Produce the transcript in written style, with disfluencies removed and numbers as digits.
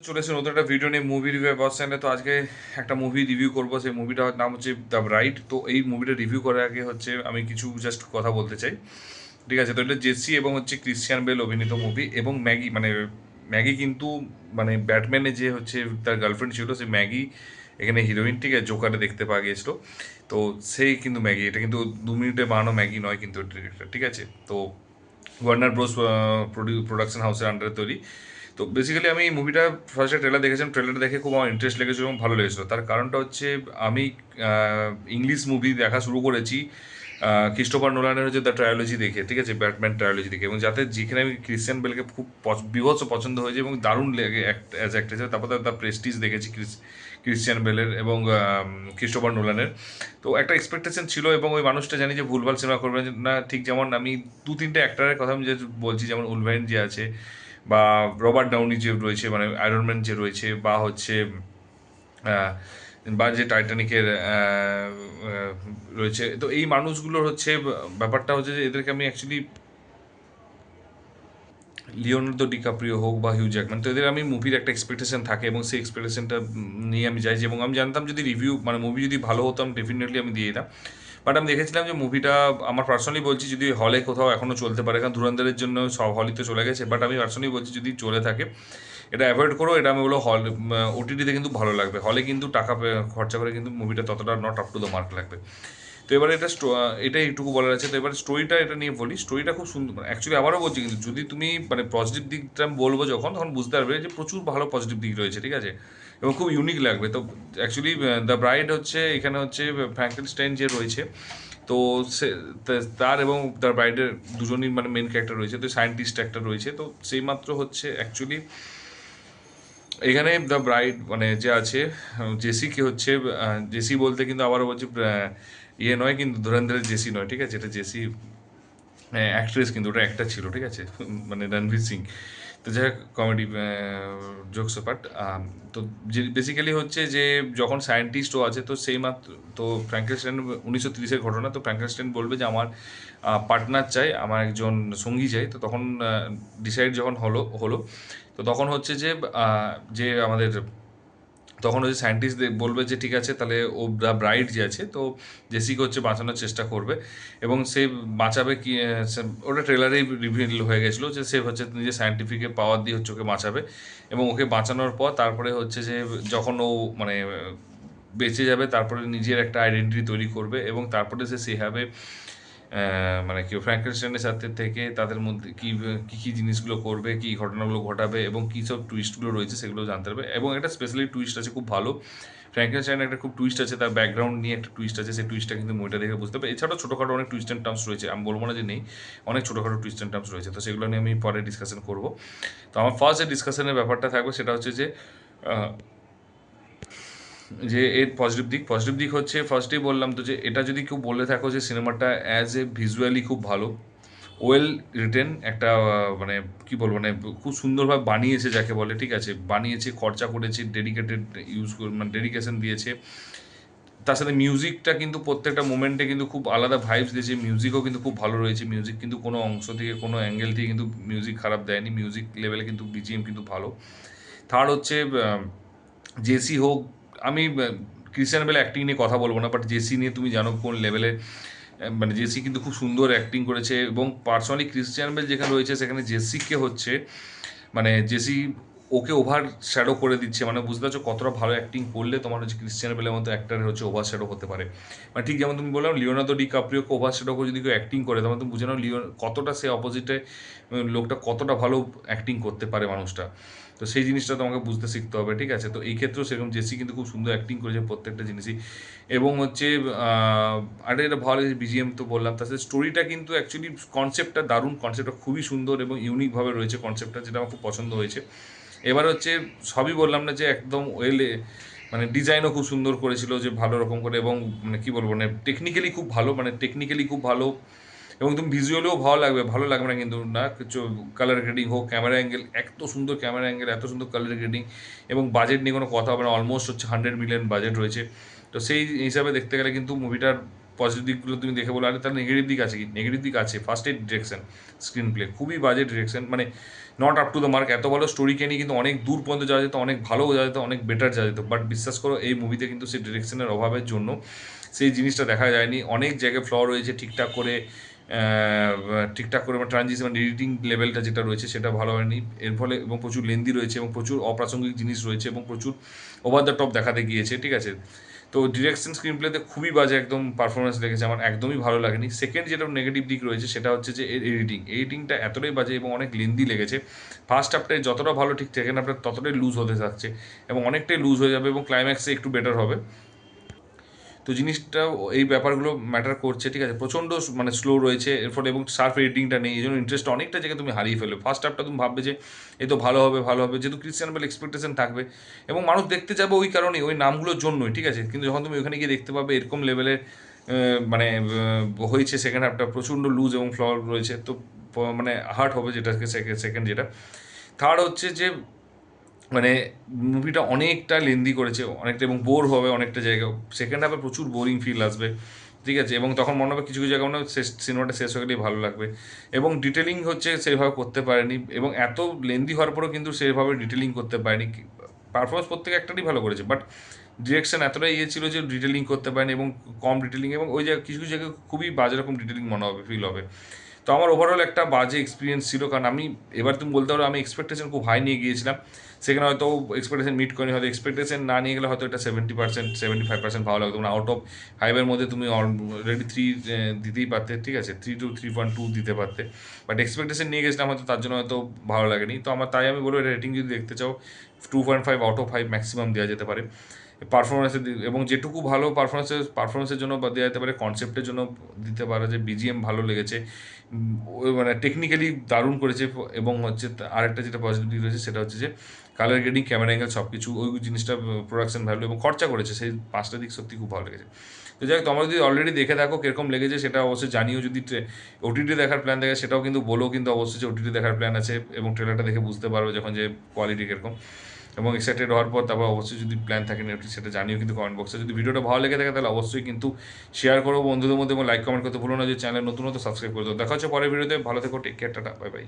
চলে এসেছে নতুন একটা ভিডিও নিয়ে মুভি রিভিউ বস চ্যানেলে। তো আজকে একটা মুভি রিভিউ করবো, সেই মুভিটার নাম হচ্ছে দ্য ব্রাইড। তো এই মুভিটা রিভিউ করার আগে হচ্ছে আমি কিছু জাস্ট কথা বলতে চাই, ঠিক আছে? তো এটা জেসি এবং হচ্ছে ক্রিশ্চিয়ান বেল অভিনীত মুভি, এবং ম্যাগি ম্যাগি কিন্তু ব্যাটম্যানে যে হচ্ছে তার গার্লফ্রেন্ড ছিল, সেই ম্যাগি এখানে হিরোইন, ঠিক আছে? জোকারে দেখতে পাওয়া গিয়েছিলো। তো সেই কিন্তু ম্যাগি, এটা কিন্তু 2 মিনিটে বানানো ম্যাগি নয় কিন্তু, ঠিক আছে? তো ওয়ার্নার ব্রোস প্রোডাকশন হাউসের আন্ডারে তৈরি। তো বেসিক্যালি আমি এই মুভিটা ফার্স্টে ট্রেলার দেখেছিলাম, ট্রেলার দেখে খুব আমার ইন্টারেস্ট লেগেছিলো এবং ভালো লেগেছিলো। তার কারণটা হচ্ছে আমি ইংলিশ মুভি দেখা শুরু করেছি ক্রিস্টোফার নোলানের হচ্ছে দ্য ট্রায়োলজি দেখে, ঠিক আছে? ব্যাটম্যান ট্রায়োলজি দেখে, এবং যাতে যেখানে আমি ক্রিশ্চিয়ান বেলকে খুব বিভৎস পছন্দ হয়েছে এবং দারুণ লেগে অ্যাজ অ্যাক্ট্রেস। তারপর দ্য প্রেস্টিজ দেখেছি ক্রিশ্চিয়ান বেলের এবং ক্রিস্টোফার নোলানের। তো একটা এক্সপেকটেশন ছিল, এবং ওই মানুষটা জানি যে ভুলভাল সিনেমা করবে না। ঠিক যেমন আমি 2-3টে অ্যাক্টারের কথা আমি যে বলছি, যেমন উলভাইন যে আছে, বা রবার্ট ডাউনি যে রয়েছে, মানে আয়রন ম্যান যে রয়েছে, বা হচ্ছে বা যে টাইটানিকের রয়েছে। তো এই মানুষগুলোর হচ্ছে ব্যাপারটা হচ্ছে যে এদেরকে আমি অ্যাকচুয়ালি লিওনার্দো ডিকাপ্রিও হোক বা হিউ জ্যাকম্যান, তো এদের আমি মুভির একটা এক্সপেকটেশন থাকে এবং সেই এক্সপেকটেশনটা নিয়ে আমি যাই, এবং আমি জানতাম যদি রিভিউ মানে মুভি যদি ভালো হতো আমি ডেফিনেটলি আমি দিয়ে দিতাম। বাট আমি দেখেছিলাম যে মুভিটা, আমার পার্সোনালি বলছি, যদি হলে কোথাও এখনও চলতে পারে, কারণ ধুরন্ধরের জন্য সব হলই তো চলে গেছে, বাট আমি পার্সোনালি বলছি যদি চলে থাকে এটা অ্যাভয়েড করো। এটা আমি বলো হল ওটিটিতে কিন্তু ভালো লাগবে, হলে কিন্তু টাকা খরচা করে কিন্তু মুভিটা ততটা not up to the mark লাগবে। তো এবারে এটাই এইটুকু বলার আছে। তো এবার স্টোরিটা এটা নিয়ে বলি, স্টোরিটা খুব সুন্দর। অ্যাকচুয়ালি আবারও বলছি, কিন্তু যদি তুমি মানে পজিটিভ দিকটা আমি বলবো যখন, তখন বুঝতে পারবে যে প্রচুর ভালো পজিটিভ দিক রয়েছে, ঠিক আছে? এবং খুব ইউনিক লাগবে। তো অ্যাকচুয়ালি দ্য ব্রাইড হচ্ছে, এখানে হচ্ছে ফ্র্যাঙ্কেনস্টাইন যে রয়েছে, তো সে তার এবং তার ব্রাইডের দুজনই মানে মেন ক্যারেক্টার রয়েছে। তো সায়েন্টিস্ট একটা রয়েছে, তো সেই মাত্র হচ্ছে অ্যাকচুয়ালি এখানে দ্য ব্রাইড মানে যে আছে জেসিকে হচ্ছে, জেসি বলতে কিন্তু আবারও বলছি ইয়ে নয় কিন্তু, ধুরন্ধরের জেসি নয়, ঠিক আছে? এটা জেসি অ্যাক্ট্রেস, কিন্তু ওটা একটা ছিল, ঠিক আছে? মানে রণবীর সিং। তো যাই হোক, কমেডি জোকস পার্ট। তো যে বেসিক্যালি হচ্ছে যে যখন সায়েন্টিস্টও আছে, তো সেই মাত্র, তো ফ্র্যাঙ্কেনস্টাইন 1930-এর ঘটনা। তো ফ্র্যাঙ্কেনস্টাইন বলবে যে আমার পার্টনার চাই, আমার একজন সঙ্গী চাই। তো তখন ডিসাইড যখন হলো, তো তখন হচ্ছে যে যে আমাদের, তখন ওই সায়েন্টিস্ট বলবে যে ঠিক আছে, তাহলে ও দ্য ব্রাইড যে আছে, তো জেসিকে হচ্ছে বাঁচানোর চেষ্টা করবে, এবং সে বাঁচাবে কি, ওটা ট্রেলারেই রিভিল হয়ে গেছিলো যে সে হচ্ছে নিজের সায়েন্টিফিকের পাওয়ার দিয়ে হচ্ছে ওকে বাঁচাবে। এবং ওকে বাঁচানোর পর তারপরে হচ্ছে যে যখন ও মানে বেঁচে যাবে, তারপরে নিজের একটা আইডেন্টিটি তৈরি করবে, এবং তারপরে সে সেভাবে মানে কি ফ্র্যাঙ্কেনস্টাইনের সাথে থেকে তাদের মধ্যে কী কী কী জিনিসগুলো করবে, কী ঘটনাগুলো ঘটাবে, এবং কী সব টুইস্টগুলো রয়েছে সেগুলো জানতে পারবে। এবং একটা স্পেশালি টুইস্ট আছে খুব ভালো, ফ্র্যাঙ্কেনস্টাইনের একটা খুব টুইস্ট আছে, তার ব্যাকগ্রাউন্ড নিয়ে একটা টুইস্ট আছে, সেই টুইস্টটা কিন্তু মুভিটা দেখে বুঝতে পারবে। এছাড়াও ছোটোখাটো অনেক টুইস্ট অ্যান্ড টার্মস রয়েছে, আমি বলবো না যে নেই, অনেক ছোটোখাটো টুইস্ট অ্যান্ড টার্মস রয়েছে। তো সেগুলো নিয়ে আমি পরে ডিসকাশন করবো। তো আমার ফার্স্ট যে ডিসকাশনের ব্যাপারটা থাকবে সেটা হচ্ছে যে যে এর পজিটিভ দিক হচ্ছে, ফার্স্টেই বললাম তো, যে এটা যদি কেউ বলে থাকো যে সিনেমাটা অ্যাজ এ ভিজুয়ালি খুব ভালো, ওয়েল রিটেন একটা মানে কী বলবো, মানে খুব সুন্দরভাবে বানিয়েছে যাকে বলে, ঠিক আছে? বানিয়েছে, খরচা করেছে, ডেডিকেটেড মানে ডেডিকেশন দিয়েছে। তার সাথে মিউজিকটা কিন্তু প্রত্যেকটা মোমেন্টে কিন্তু খুব আলাদা ভাইবস দিয়েছে, মিউজিকও কিন্তু খুব ভালো রয়েছে। মিউজিক কিন্তু কোনো অংশ থেকে, কোনো অ্যাঙ্গেল থেকে কিন্তু মিউজিক খারাপ দেয়নি, মিউজিক লেভেলে কিন্তু বিজিএম কিন্তু ভালো। থার্ড হচ্ছে জেসি হোক, আমি ক্রিশ্চিয়ান বেল অ্যাক্টিং নিয়ে কথা বলবো না, বাট জেসি নিয়ে তুমি জানো কোন লেভেলে, মানে জেসি কিন্তু খুব সুন্দর অ্যাক্টিং করেছে। এবং পার্সোনালি ক্রিশ্চিয়ান বেল যেখানে রয়েছে সেখানে জেসিকে হচ্ছে, মানে জেসি ওকে ওভার শ্যাডো করে দিচ্ছে। মানে বুঝতে পারছো কতটা ভালো অ্যাক্টিং করলে তোমার হচ্ছে ক্রিশ্চিয়ান বেলের মতো অ্যাক্টারের হচ্ছে ওভার শ্যাডো হতে পারে। মানে ঠিক যেমন তুমি বললাম লিওনার্দো ডিকাপ্রিওকে ওভার শ্যাডো করে যদি কেউ অ্যাক্টিং করে, তখন তুমি বুঝে নাও কতটা সে অপোজিটে লোকটা কতটা ভালো অ্যাক্টিং করতে পারে মানুষটা। তো সেই জিনিসটা তোমাকে বুঝতে শিখতে হবে, ঠিক আছে? তো এই ক্ষেত্রেও সেরকম জেসি কিন্তু খুব সুন্দর অ্যাক্টিং করেছে প্রত্যেকটা জিনিসই। এবং হচ্ছে আরেকটা এটা ভালো লেগেছে, বিজিএম তো বললাম, তার সাথে স্টোরিটা কিন্তু অ্যাকচুয়ালি কনসেপ্টটা দারুণ, কনসেপ্টটা খুবই সুন্দর এবং ইউনিকভাবে রয়েছে কনসেপ্টটা, যেটা আমার খুব পছন্দ হয়েছে। এবার হচ্ছে সবই বললাম না যে একদম ওয়েলে, মানে ডিজাইনও খুব সুন্দর করেছিল যে ভালো রকম করে, এবং মানে কী বলবো, মানে টেকনিক্যালি খুব ভালো, এবং তুমি ভিজুয়ালিও ভালো লাগবে না কিন্তু না কিছু। কালার গ্রেডিং হোক, ক্যামেরা অ্যাঙ্গেল, এত সুন্দর ক্যামেরা অ্যাঙ্গেল, এত সুন্দর কালার গ্রেডিং, এবং বাজেট নিয়ে কোনো কথা হবে না, অলমোস্ট হচ্ছে 100 মিলিয়ন বাজেট রয়েছে। তো সেই হিসাবে দেখতে গেলে কিন্তু মুভিটার পজিটিভ দিকগুলো তুমি দেখে বলো, আরে তার নেগেটিভ দিক আছে কি? নেগেটিভ দিক আছে। ফার্স্ট এর ডিরেকশন, স্ক্রিন প্লে খুবই বাজে ডিরেকশন, মানে not up to the mark. এত ভালো স্টোরিকে নিয়ে কিন্তু অনেক দূর পর্যন্ত যাওয়া যেত, অনেক ভালো যাওয়া যেত, অনেক বেটার যাওয়া যেত, বাট বিশ্বাস করো এই মুভিতে কিন্তু সেই ডিরেকশনের অভাবের জন্য সেই জিনিসটা দেখা যায়নি। অনেক জায়গায় ফ্ল রয়েছে, ঠিকঠাক করে ট্রানজিশন মানে এডিটিং লেভেলটা যেটা রয়েছে সেটা ভালো হয়নি এর ফলে, এবং প্রচুর লেন্দি রয়েছে এবং প্রচুর অপ্রাসঙ্গিক জিনিস রয়েছে এবং প্রচুর ওভার দ্য টপ দেখাতে গিয়েছে, ঠিক আছে। তো ডিরেকশন স্ক্রিন প্লেতে খুবই বাজে একদম পারফরমেন্স লেগেছে, আমার একদমই ভালো লাগেনি। সেকেন্ড যেটা নেগেটিভ দিক রয়েছে সেটা হচ্ছে যে এর এডিটিংটা এতটাই বাজে এবং অনেক লেন্দি লেগেছে। ফার্স্ট হাফটায় যতটা ভালো, ঠিক সেকেন্ড হাফটা ততটাই লুজ হতে থাকছে এবং অনেকটাই লুজ হয়ে যাবে এবং ক্লাইম্যাক্সে একটু বেটার হবে। তো জিনিসটা এই ব্যাপারগুলো ম্যাটার করছে, ঠিক আছে। প্রচণ্ড মানে স্লো রয়েছে এর ফলে এবং শার্প এডিটিংটা নেই, এই জন্য ইন্টারেস্ট অনেকটা জায়গায় তুমি হারিয়ে ফেলো। ফার্স্ট হাফটা তুমি ভাববে যে এ তো ভালো হবে ভালো হবে, যেহেতু ক্রিশ্চিয়ান বেল এক্সপেকটেশন থাকবে এবং মানুষ দেখতে যাবে ওই কারণেই, ওই নামগুলোর জন্যই, ঠিক আছে। কিন্তু যখন তুমি ওখানে গিয়ে দেখতে পাবে এরকম লেভেলের মানে হয়েছে, সেকেন্ড হাফটা প্রচণ্ড লুজ এবং ফ্ল রয়েছে, তো মানে হার্ট হবে যেটাকে। সেকেন্ড যেটা, থার্ড হচ্ছে যে মানে মুভিটা অনেকটা লেন্দি করেছে অনেকটা এবং বোর হবে অনেকটা জায়গা। সেকেন্ড হাফে প্রচুর বোরিং ফিল আসবে, ঠিক আছে, এবং তখন মনে হবে কিছু কিছু জায়গা মনে হবে সিনেমাটা শেষ হয়ে গেলেই ভালো লাগবে। এবং ডিটেলিং হচ্ছে সেভাবে করতে পারেনি এবং এত লেন্দি হওয়ার পরেও কিন্তু সেভাবে ডিটেলিং করতে পারেনি। পারফরমেন্স প্রত্যেক একটারই ভালো করেছে, বাট ডিরেকশন এতটাই ছিল যে ডিটেলিং করতে পারেনি এবং কম ডিটেলিং, এবং ওই জায়গায় কিছু কিছু জায়গায় খুবই বাজে রকম ডিটেলিং মনে হবে, ফিল হবে। তো আমার ওভারঅল একটা বাজে এক্সপিরিয়েন্স ছিল, কারণ আমি এবার তুমি বলতে পারো আমি এক্সপেকটেশন খুব হাই নিয়ে গিয়েছিলাম, সেখানে হয়তো এক্সপেকটেশন মিট করেনি, হয়তো এক্সপেকটেশন না নিয়ে গেলে হয়তো এটা 70%, 75% ভালো লাগতো, মানে আউট অফ 5-এর মধ্যে তুমি অলরেডি 3 দিতেই পারতে, ঠিক আছে, 3 to 3.2 দিতে পারতে, বাট এক্সপেকটেশন নিয়ে গেছিলাম হয়তো, তার জন্য হয়তো ভালো লাগেনি। তো তাই আমি বলবো এটা রেটিং যদি দেখতে চাও 2.5 আউট অফ 5 ম্যাক্সিমাম দেওয়া যেতে পারে পারফরমেন্সের, এবং যেটুকু ভালো পারফরমেন্সের জন্য দেওয়া যেতে পারে, কনসেপ্টের জন্য দিতে পারে, যে বিজিএম ভালো লেগেছে, ওই মানে টেকনিক্যালি দারুণ করেছে, এবং হচ্ছে আরেকটা যেটা পজিটিভ রয়েছে সেটা হচ্ছে যে কালার গ্রেডিং, ক্যামেরা অ্যাঙ্গেল সব কিছু ওই জিনিসটা, প্রোডাকশন ভ্যালু এবং খরচা করেছে, সেই 5টা দিক সত্যি খুব ভালো লেগেছে। তো যাই হোক, তোমরা যদি অলরেডি দেখে থাকো কীরকম লেগেছে সেটা অবশ্যই জানিও। যদি ওটিটি দেখার প্ল্যান থাকে সেটাও কিন্তু বলো, কিন্তু অবশ্যই যে ওটিটি দেখার প্ল্যান আছে, এবং ট্রেলারটা দেখে বুঝতে পারবে যখন যে কোয়ালিটি কীরকম, এবং এক্সাইটেড হওয়ার পর তারপর অবশ্যই যদি প্ল্যান থাকে নেটফ্লিক্স সেটা জানিও কিন্তু কমেন্ট বক্সে। যদি ভিডিওটা ভালো লেগে থাকে তাহলে অবশ্যই কিন্তু শেয়ার করো বন্ধুদের মধ্যে এবং লাইক কমেন্ট করতে ভুলো না, যে চ্যানেল নতুন হতো সাবস্ক্রাইব করে দাও। দেখা হচ্ছে পরের ভিডিওতে, ভালো থেকো, take care, tata, bye by.